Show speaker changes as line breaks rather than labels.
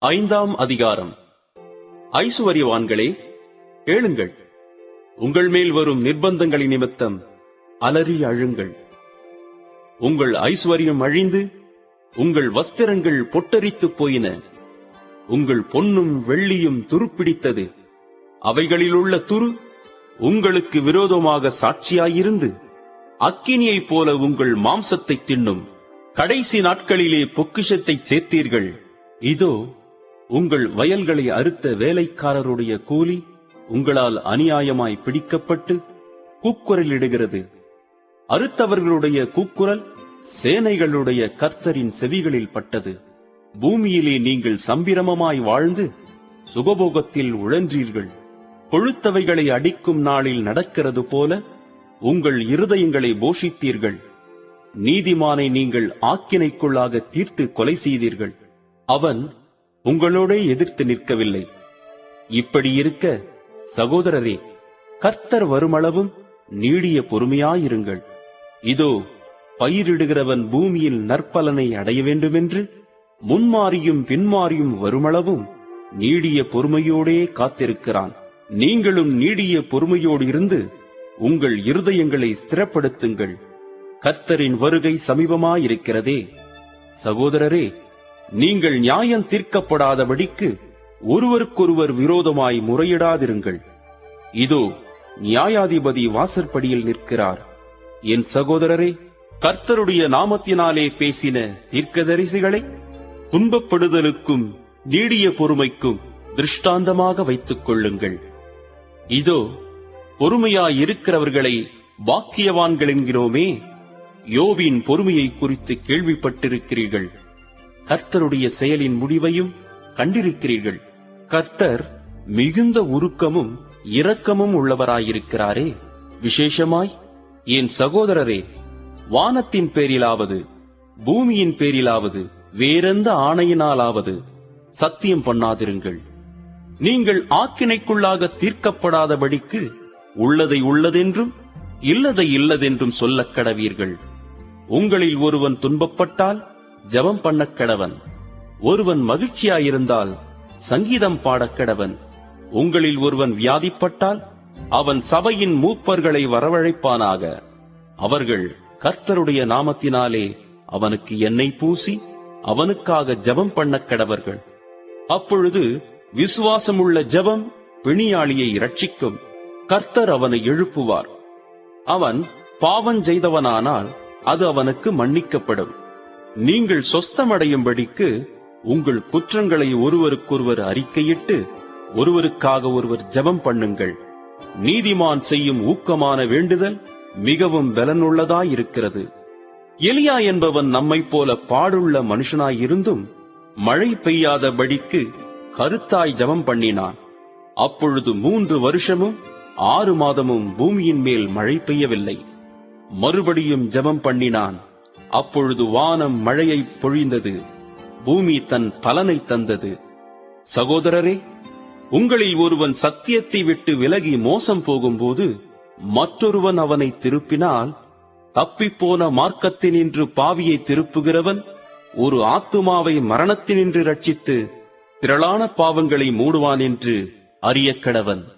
ஐந்தாம் அதிகாரம். ஐசுவரியவான்களே, கேளுங்கள். உங்கள் மேல் வரும் நிர்பந்தங்களின் நிமித்தம் அலறி அழுங்கள். உங்கள் ஐசுவரியம் அழிந்து உங்கள் வஸ்திரங்கள் பொட்டரித்துப் போயின. உங்கள் பொன்னும் வெள்ளியும் துருப்பிடித்தது. அவைகளிலுள்ள துரு உங்களுக்கு விரோதமாக சாட்சியாயிருந்து அக்கினியைப் போல உங்கள் மாம்சத்தை தின்னும். கடைசி நாட்களிலே பொக்கிஷத்தை சேர்த்தீர்கள். இதோ, உங்கள் வயல்களை அறுத்த வேலைக்காரருடைய கூலி உங்களால் அநியாயமாய் பிடிக்கப்பட்டு கூக்குரலிடுகிறது. அறுத்தவர்களுடைய கூக்குரல் சேனைகளுடைய கர்த்தரின் செவிகளில் பட்டது. பூமியிலே நீங்கள் சம்பிரமமாய் வாழ்ந்து சுகபோகத்தில் உழன்றீர்கள். கொழுத்தவைகளை அடிக்கும் நாளில் நடக்கிறது போல உங்கள் இருதயங்களை போஷித்தீர்கள். நீதிமானை நீங்கள் ஆக்கினைக்குள்ளாக தீர்த்து கொலை செய்தீர்கள். அவன் உங்களோட எதிர்த்து நிற்கவில்லை. இப்படி இருக்க, சகோதரரே, கர்த்தர் வருமளவும் நீடிய பொறுமையாயிருங்கள். இதோ, பயிரிடுகிறவன் பூமியில் நற்பலனை அடைய வேண்டுமென்று முன்மாறியும் பின்மாறியும் வருமளவும் நீடிய பொறுமையோடே காத்திருக்கிறான். நீங்களும் நீடிய பொறுமையோடு இருந்து உங்கள் இருதயங்களை ஸ்திரப்படுத்துங்கள். கர்த்தரின் வருகை சமீபமாயிருக்கிறதே. சகோதரரே, நீங்கள் நியாயம் தீர்க்கப்படாதபடிக்கு ஒருவருக்கொருவர் விரோதமாய் முறையிடாதிருங்கள். இதோ, நியாயாதிபதி வாசற்படியில் நிற்கிறார். என் சகோதரரே, கர்த்தருடைய நாமத்தினாலே பேசின தீர்க்கதரிசிகளை துன்பப்படுதலுக்கும் நீடிய பொறுமைக்கும் திருஷ்டாந்தமாக வைத்துக் கொள்ளுங்கள். இதோ, பொறுமையாயிருக்கிறவர்களை பாக்கியவான்கள் என்கிறோமே. யோபின் பொறுமையை குறித்து கேள்விப்பட்டிருக்கிறீர்கள். கர்த்தருடைய செயலின் முடிவையும் கண்டிருக்கிறீர்கள். கர்த்தர் மிகுந்த உருக்கமும் இரக்கமும் உள்ளவராயிருக்கிறாரே. விசேஷமாய் என் சகோதரரே, வானத்தின் பேரிலாவது பூமியின் பேரிலாவது வேறெந்த ஆணையினாலாவது சத்தியம் பண்ணாதிருங்கள். நீங்கள் ஆக்கினைக்குள்ளாக தீர்க்கப்படாதபடிக்கு உள்ளதை உள்ளதென்றும் இல்லதை இல்லதென்றும் சொல்லக் கடவீர்கள். உங்களில் ஒருவன் துன்பப்பட்டால் ஜெபம் பண்ணக் கடவன். ஒருவன் மகிழ்ச்சியாயிருந்தால் சங்கீதம் பாடக் கடவன். உங்களில் ஒருவன் வியாதிப்பட்டால் அவன் சபையின் மூப்பர்களை வரவழைப்பானாக. அவர்கள் கர்த்தருடைய நாமத்தினாலே அவனுக்கு எண்ணெய் பூசி அவனுக்காக ஜெபம் பண்ணக் கடவர்கள். அப்பொழுது விசுவாசமுள்ள ஜெபம் பிணியாளியை இரட்சிக்கும். கர்த்தர் அவனை எழுப்புவார். அவன் பாவம் செய்தவனானால் அது அவனுக்கு மன்னிக்கப்படும். நீங்கள் சொஸ்தமடையும்படிக்கு உங்கள் குற்றங்களை ஒருவருக்கொருவர் அறிக்கையிட்டு ஒருவருக்காக ஒருவர் ஜெபம் பண்ணுங்கள். நீதிமான் செய்யும் ஊக்கமான வேண்டுதல் மிகவும் பலனுள்ளதாயிருக்கிறது. எலியா என்பவன் நம்மைப் போல பாடுள்ள மனுஷனாயிருந்தும் மழை பெய்யாதபடிக்கு கருத்தாய் ஜெபம் பண்ணினான். அப்பொழுது 3 வருஷமும் 6 மாதமும் பூமியின் மேல் மழை பெய்யவில்லை. மறுபடியும் ஜெபம் பண்ணினான். அப்பொழுது வானம் மழையை பொழிந்தது, பூமி தன் பலனை தந்தது. சகோதரரே, உங்களில் ஒருவன் சத்தியத்தை விட்டு விலகி மோசம் போகும்போது மற்றொருவன் அவனை திருப்பினால், தப்பிப்போன மார்க்கத்தினின்று பாவியை திருப்புகிறவன் ஒரு ஆத்துமாவை மரணத்தினின்று ரட்சித்து திரளான பாவங்களை மூடுவான் என்று அறியக்கடவன்.